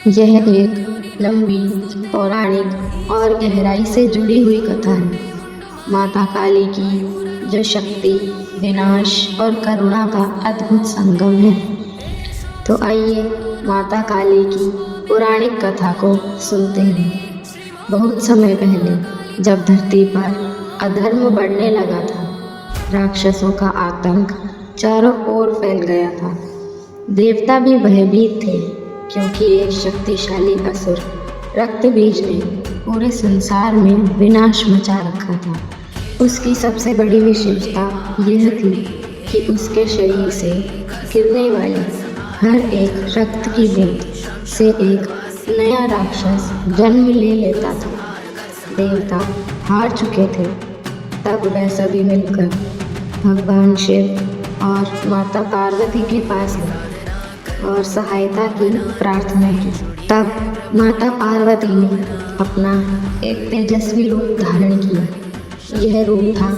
यह एक लंबी, पौराणिक और गहराई से जुड़ी हुई कथा है। माता काली की जो शक्ति, विनाश और करुणा का अद्भुत संगम है। तो आइए माता काली की पौराणिक कथा को सुनते हैं। बहुत समय पहले जब धरती पर अधर्म बढ़ने लगा था, राक्षसों का आतंक चारों ओर फैल गया था। देवता भी भयभीत थे, क्योंकि एक शक्तिशाली असुर रक्तबीज ने पूरे संसार में विनाश मचा रखा था। उसकी सबसे बड़ी विशेषता यह थी कि उसके शरीर से गिरने वाली हर एक रक्त की बूंद से एक नया राक्षस जन्म ले लेता था। देवता हार चुके थे। तब वह सभी मिलकर भगवान शिव और माता पार्वती के पास गए और सहायता की प्रार्थना की। तब माता पार्वती ने अपना एक तेजस्वी रूप धारण किया। यह रूप था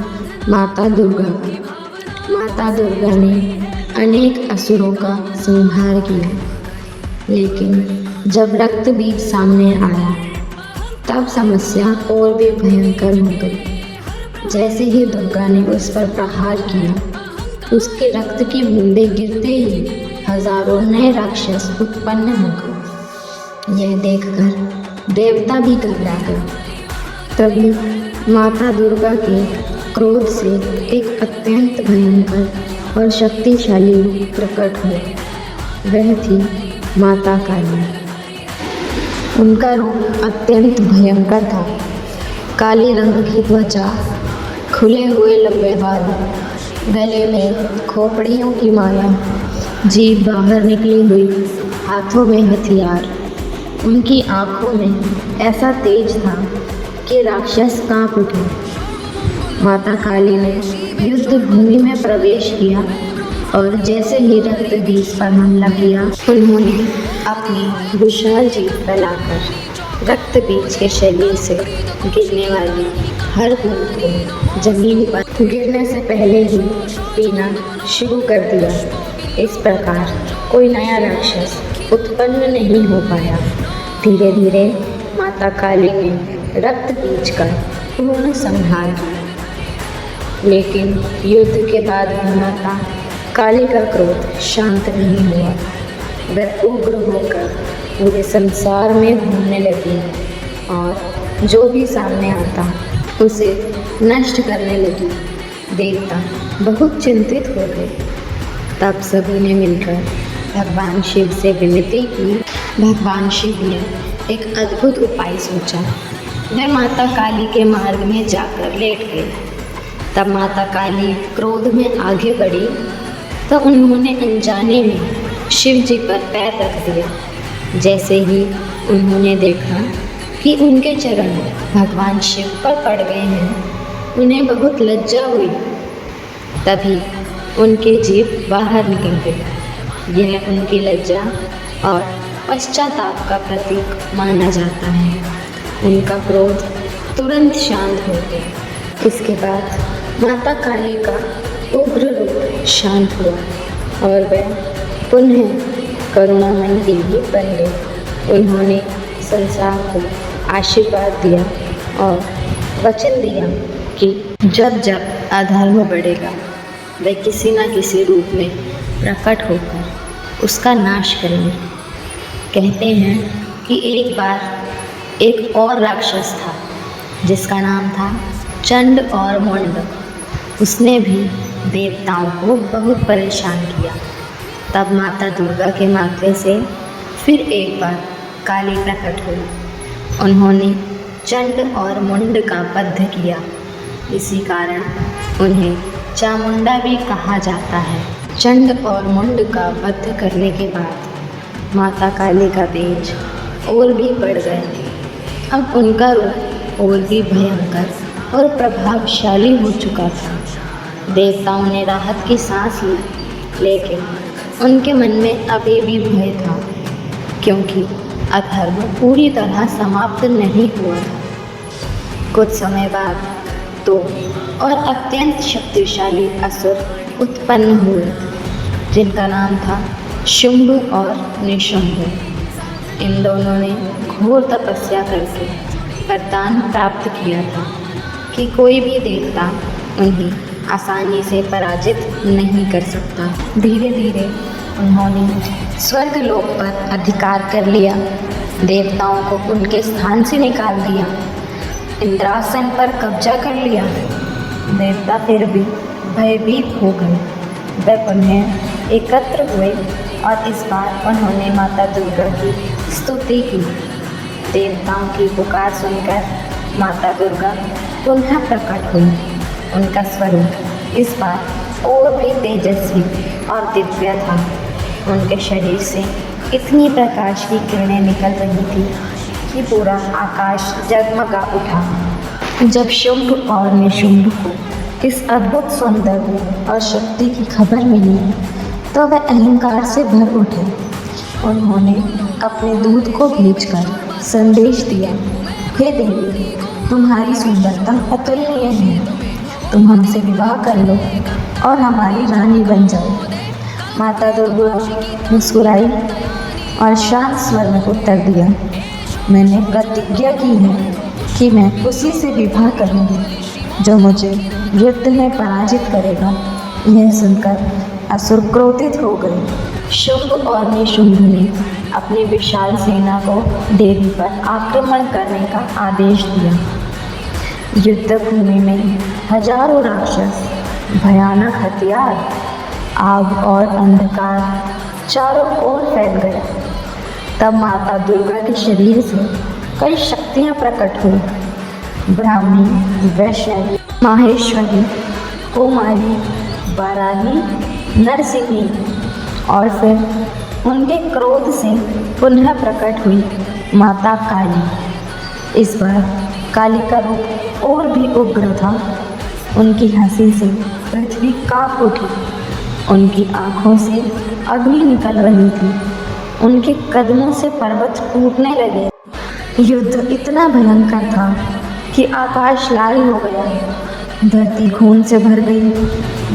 माता दुर्गा का। माता दुर्गा ने अनेक असुरों का संहार किया, लेकिन जब रक्त बीज सामने आया तब समस्या और भी भयंकर हो गई। जैसे ही दुर्गा ने उस पर प्रहार किया, उसके रक्त की बूंदें गिरते ही हजारों नए राक्षस उत्पन्न हो गए। यह देखकर देवता भी घबरा गए। तभी माता दुर्गा के क्रोध से एक अत्यंत भयंकर और शक्तिशाली रूप प्रकट हुआ। वह थी माता काली। उनका रूप अत्यंत भयंकर था। काले रंग की त्वचा, खुले हुए लंबे बाल, गले में खोपड़ियों की माला, जीभ बाहर निकली हुई, हाथों में हथियार। उनकी आंखों में ऐसा तेज था कि राक्षस कांप उठे। माता काली ने युद्ध भूमि में प्रवेश किया और जैसे ही रक्त बीज पर हमला किया, उन्होंने अपनी विशाल जीभ फैलाकर रक्त बीज के शरीर से गिरने वाली हर बूंद को जमीन पर गिरने से पहले ही पीना शुरू कर दिया। इस प्रकार कोई नया राक्षस उत्पन्न नहीं हो पाया। धीरे धीरे माता काली ने रक्त बीज का पूर्ण संहार किया, लेकिन युद्ध के बाद भी माता काली का क्रोध शांत नहीं हुआ। वह उग्र होकर पूरे संसार में घूमने लगी और जो भी सामने आता उसे नष्ट करने लगी। देवता बहुत चिंतित हो गए। तब सभी ने मिलकर भगवान शिव से विनती की। भगवान शिव ने एक अद्भुत उपाय सोचा। वह माता काली के मार्ग में जाकर लेट गए। तब माता काली क्रोध में आगे बढ़ी तो उन्होंने अनजाने में शिव जी पर पैर रख दिया। जैसे ही उन्होंने देखा कि उनके चरण भगवान शिव पर पड़ गए हैं, उन्हें बहुत लज्जा हुई। तभी उनकी जीभ बाहर निकल गई। यह उनकी लज्जा और पश्चाताप का प्रतीक माना जाता है। उनका क्रोध तुरंत शांत हो गया। इसके बाद माता काली का उग्र रूप शांत हुआ और वह पुनः करुणामयी देवी बन गई। उन्होंने संसार को आशीर्वाद दिया और वचन दिया कि जब जब अधर्म बढ़ेगा, वे किसी न किसी रूप में प्रकट होकर उसका नाश करेंगे। कहते हैं कि एक बार एक और राक्षस था जिसका नाम था चंड और मुंड। उसने भी देवताओं को बहुत परेशान किया। तब माता दुर्गा के माथे से फिर एक बार काली प्रकट हुई। उन्होंने चंड और मुंड का वध किया। इसी कारण उन्हें चामुंडा भी कहा जाता है। चंड और मुंड का वध करने के बाद माता काली का तेज और भी बढ़ गया। अब उनका रूप और भी भयंकर और प्रभावशाली हो चुका था। देवताओं ने राहत की सांस ली, लेकिन उनके मन में अभी भी भय था, क्योंकि अधर्म पूरी तरह समाप्त नहीं हुआ था। कुछ समय बाद दो और अत्यंत शक्तिशाली असुर उत्पन्न हुए, जिनका नाम था शुंभ और निशुंभ। इन दोनों ने घोर तपस्या करके वरदान प्राप्त किया था कि कोई भी देवता उन्हें आसानी से पराजित नहीं कर सकता। धीरे धीरे उन्होंने स्वर्ग लोक पर अधिकार कर लिया, देवताओं को उनके स्थान से निकाल दिया, इंद्रासन पर कब्जा कर लिया। देवता फिर भी भयभीत हो गए। वे पुनः एकत्र हुए और इस बार उन्होंने माता दुर्गा की स्तुति की। देवताओं की पुकार सुनकर माता दुर्गा पुनः प्रकट हुई। उनका स्वरूप इस बार और भी तेजस्वी और दिव्य था। उनके शरीर से इतनी प्रकाश की किरणें निकल रही थी कि पूरा आकाश जगमगा उठा। जब शुंभ और निशुंभ को इस अद्भुत सौंदर्य और शक्ति की खबर मिली तो वह अहंकार से भर उठे। उन्होंने अपने दूत को भेजकर संदेश दिया, हे देवी, तुम्हारी सुंदरता अतुलनीय है, तुम हमसे विवाह कर लो और हमारी रानी बन जाओ। माता दुर्गा मुस्कुराई और शांत स्वर में उत्तर दिया, मैंने प्रतिज्ञा की है कि मैं उसी से विवाह करूंगी जो मुझे युद्ध में पराजित करेगा। यह सुनकर असुर क्रोधित हो गए। शुंभ और निशुंभ ने अपनी विशाल सेना को देवी पर आक्रमण करने का आदेश दिया। युद्ध भूमि में हजारों राक्षस, भयानक हथियार, आग और अंधकार चारों ओर फैल गया। तब माता दुर्गा के शरीर से कई शक्तियां प्रकट हुई। ब्राह्मी, वैष्णवी, माहेश्वरी, कुमारी, वाराही, नरसिंही और फिर उनके क्रोध से पुनः प्रकट हुई माता काली। इस बार काली का रूप और भी उग्र था। उनकी हंसी से पृथ्वी कांप उठी। उनकी आँखों से अग्नि निकल रही थी। उनके कदमों से पर्वत टूटने लगे। युद्ध इतना भयंकर था कि आकाश लाल हो गया, धरती खून से भर गई।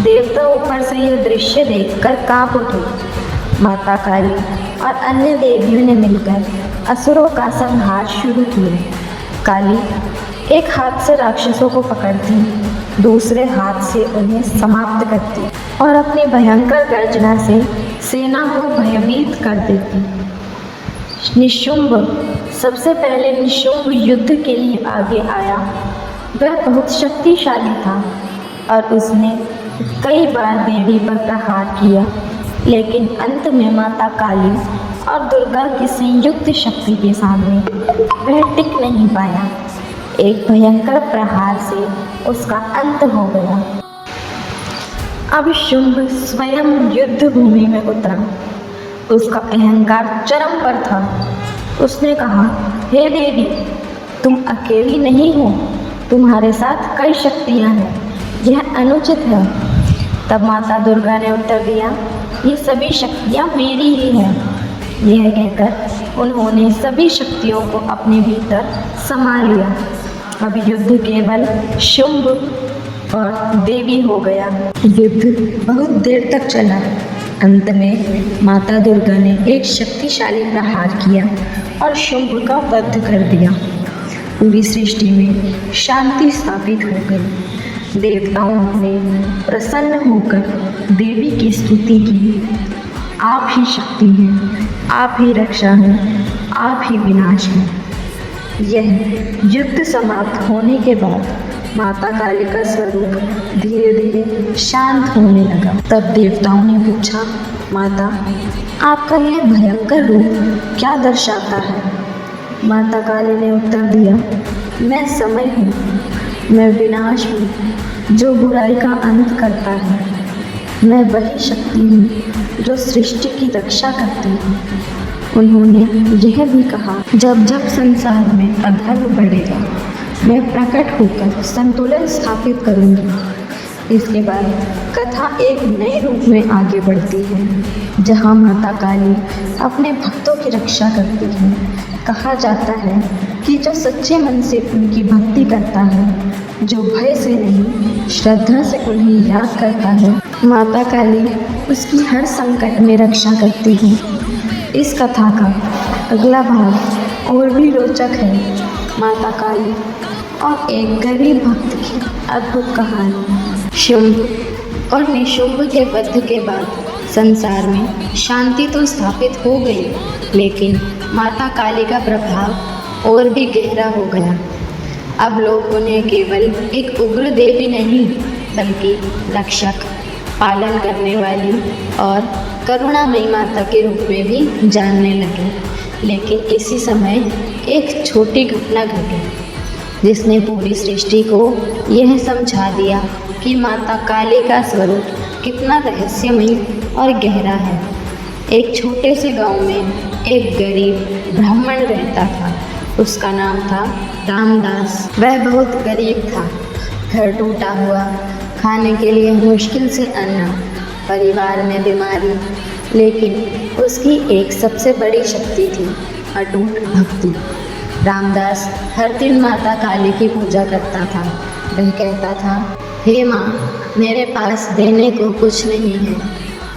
देवता ऊपर से यह दृश्य देखकर कांप उठे। माता काली और अन्य देवियों ने मिलकर असुरों का संहार शुरू किया। काली एक हाथ से राक्षसों को पकड़ती, दूसरे हाथ से उन्हें समाप्त करती और अपनी भयंकर गर्जना से सेना को भयभीत कर देती। निशुंभ सबसे पहले निशुंभ युद्ध के लिए आगे आया। वह बहुत शक्तिशाली था और उसने कई बार देवी पर प्रहार किया, लेकिन अंत में माता काली और दुर्गा की संयुक्त शक्ति के सामने वह टिक नहीं पाया। एक भयंकर प्रहार से उसका अंत हो गया। अब शुंभ स्वयं युद्ध भूमि में उतरा। उसका अहंकार चरम पर था। उसने कहा, हे देवी, तुम अकेली नहीं हो, तुम्हारे साथ कई शक्तियां हैं, यह अनुचित है। तब माता दुर्गा ने उत्तर दिया, ये सभी शक्तियां मेरी ही हैं। यह कहकर उन्होंने सभी शक्तियों को अपने भीतर समा लिया। अब युद्ध केवल शुंभ और देवी हो गया। युद्ध बहुत देर तक चला। अंत में माता दुर्गा ने एक शक्तिशाली प्रहार किया और शुंभ का वध कर दिया। पूरी सृष्टि में शांति स्थापित हो गई। देवताओं ने प्रसन्न होकर देवी की स्तुति की। आप ही शक्ति हैं, आप ही रक्षा हैं, आप ही विनाश हैं। यह युद्ध समाप्त होने के बाद माता काली का स्वरूप धीरे धीरे शांत होने लगा। तब देवताओं ने पूछा, माता, आपका यह भयंकर रूप क्या दर्शाता है? माता काली ने उत्तर दिया, मैं समय हूँ, मैं विनाश हूँ जो बुराई का अंत करता है। मैं वही शक्ति हूँ जो सृष्टि की रक्षा करती है। उन्होंने यह भी कहा, जब जब संसार में अधर्म बढ़ेगा, मैं प्रकट होकर संतुलन स्थापित करूंगी। इसके बाद कथा एक नए रूप में आगे बढ़ती है, जहां माता काली अपने भक्तों की रक्षा करती है। कहा जाता है कि जो सच्चे मन से उनकी भक्ति करता है, जो भय से नहीं श्रद्धा से उन्हें याद करता है, माता काली उसकी हर संकट में रक्षा करती है। इस कथा का अगला भाग और भी रोचक है। माता काली और एक गरीब भक्त की अद्भुत कहानी। शुंभ और निशुंभ के वध के बाद संसार में शांति तो स्थापित हो गई, लेकिन माता काली का प्रभाव और भी गहरा हो गया। अब लोग उन्हें केवल एक उग्र देवी नहीं, बल्कि रक्षक, पालन करने वाली और करुणामयी माता के रूप में भी जानने लगे। लेकिन इसी समय एक छोटी घटना घटी, जिसने पूरी सृष्टि को यह समझा दिया कि माता काली का स्वरूप कितना रहस्यमयी और गहरा है। एक छोटे से गांव में एक गरीब ब्राह्मण रहता था। उसका नाम था रामदास। वह बहुत गरीब था। घर टूटा हुआ, खाने के लिए मुश्किल से अन्न, परिवार में बीमारी, लेकिन उसकी एक सबसे बड़ी शक्ति थी, अटूट भक्ति। रामदास हर दिन माता काली की पूजा करता था। वह कहता था, हे माँ, मेरे पास देने को कुछ नहीं है,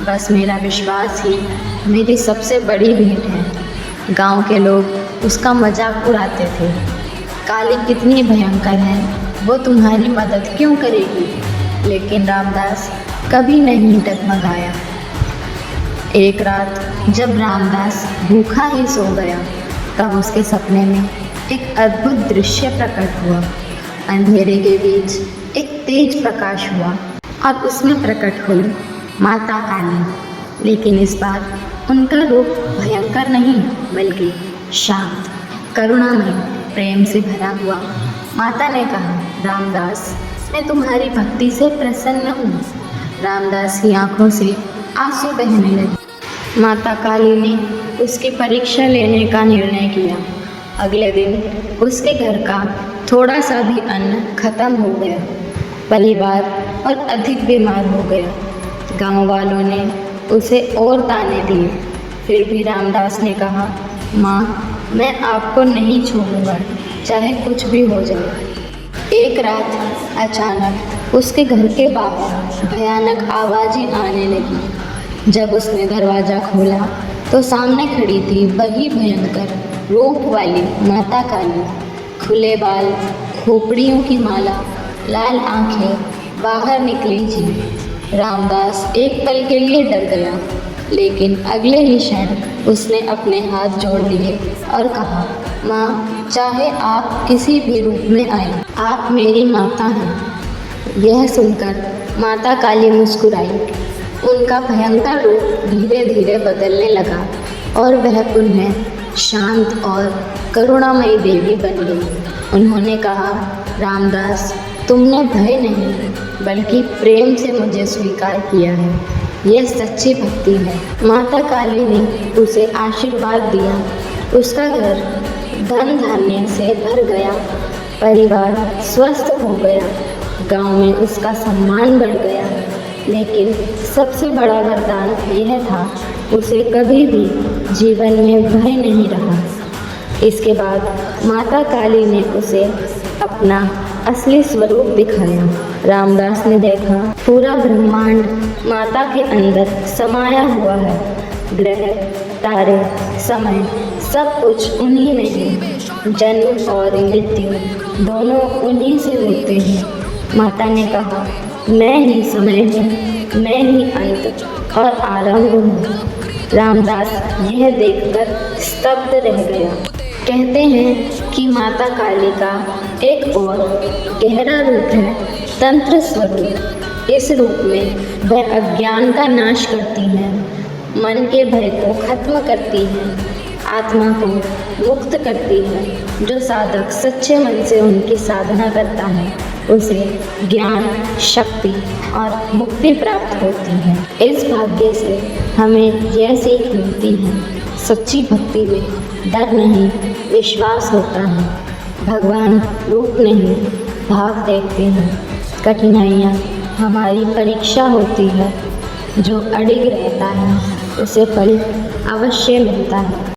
बस मेरा विश्वास ही मेरी सबसे बड़ी भेंट है। गांव के लोग उसका मजाक उड़ाते थे, काली कितनी भयंकर है, वो तुम्हारी मदद क्यों करेगी? लेकिन रामदास कभी नहीं डगमगाया। एक रात जब रामदास भूखा ही सो गया, तब उसके सपने में एक अद्भुत दृश्य प्रकट हुआ। अंधेरे के बीच एक तेज प्रकाश हुआ और उसमें प्रकट हुई माता काली। लेकिन इस बार उनका रूप भयंकर नहीं, बल्कि शांत, करुणामय, प्रेम से भरा हुआ। माता ने कहा, रामदास, मैं तुम्हारी भक्ति से प्रसन्न हूँ। रामदास की आंखों से आंसू बहने लगे। माता काली ने उसकी परीक्षा लेने का निर्णय किया। अगले दिन उसके घर का थोड़ा सा भी अन्न खत्म हो गया। परिवार और अधिक बीमार हो गया। गांव वालों ने उसे और ताने दिए। फिर भी रामदास ने कहा, माँ, मैं आपको नहीं छोड़ूंगा, चाहे कुछ भी हो जाए। एक रात अचानक उसके घर के बाहर भयानक आवाज़ें आने लगी। जब उसने दरवाज़ा खोला तो सामने खड़ी थी वही भयंकर रूप वाली माता काली। खुले बाल, खोपड़ियों की माला, लाल आंखें, बाहर निकली जी। रामदास एक पल के लिए डर गया, लेकिन अगले ही क्षण उसने अपने हाथ जोड़ लिए और कहा, माँ, चाहे आप किसी भी रूप में आए, आप मेरी माता हैं। यह सुनकर माता काली मुस्कुराई। उनका भयंकर रूप धीरे धीरे बदलने लगा और वह पुनः शांत और करुणामयी देवी बन गई। उन्होंने कहा, रामदास, तुमने भय नहीं, बल्कि प्रेम से मुझे स्वीकार किया है। यह सच्ची भक्ति है। माता काली ने उसे आशीर्वाद दिया। उसका घर धन धान्य से भर गया, परिवार स्वस्थ हो गया, गांव में उसका सम्मान बढ़ गया। लेकिन सबसे बड़ा वरदान यह था, उसे कभी भी जीवन में भय नहीं रहा। इसके बाद माता काली ने उसे अपना असली स्वरूप दिखाया। रामदास ने देखा, पूरा ब्रह्मांड माता के अंदर समाया हुआ है। ग्रह, तारे, समय, सब कुछ उन्हीं में है। जन्म और मृत्यु दोनों उन्हीं से होते हैं। माता ने कहा, मैं ही समय हूँ, मैं ही अंत और आरंभ हूँ। रामदास यह देखकर स्तब्ध रह गया। कहते हैं कि माता काली का एक और गहरा रूप है तंत्र स्वरूप। इस रूप में वह अज्ञान का नाश करती है, मन के भय को खत्म करती है, आत्मा को मुक्त करती है। जो साधक सच्चे मन से उनकी साधना करता है, उसे ज्ञान, शक्ति और मुक्ति प्राप्त होती है। इस भाग्य से हमें यह सीख मिलती है, सच्ची भक्ति में डर नहीं, विश्वास होता है। भगवान रूप नहीं, भाव देखते हैं। कठिनाइयाँ हमारी परीक्षा होती है। जो अडिग रहता है, उसे फल अवश्य मिलता है।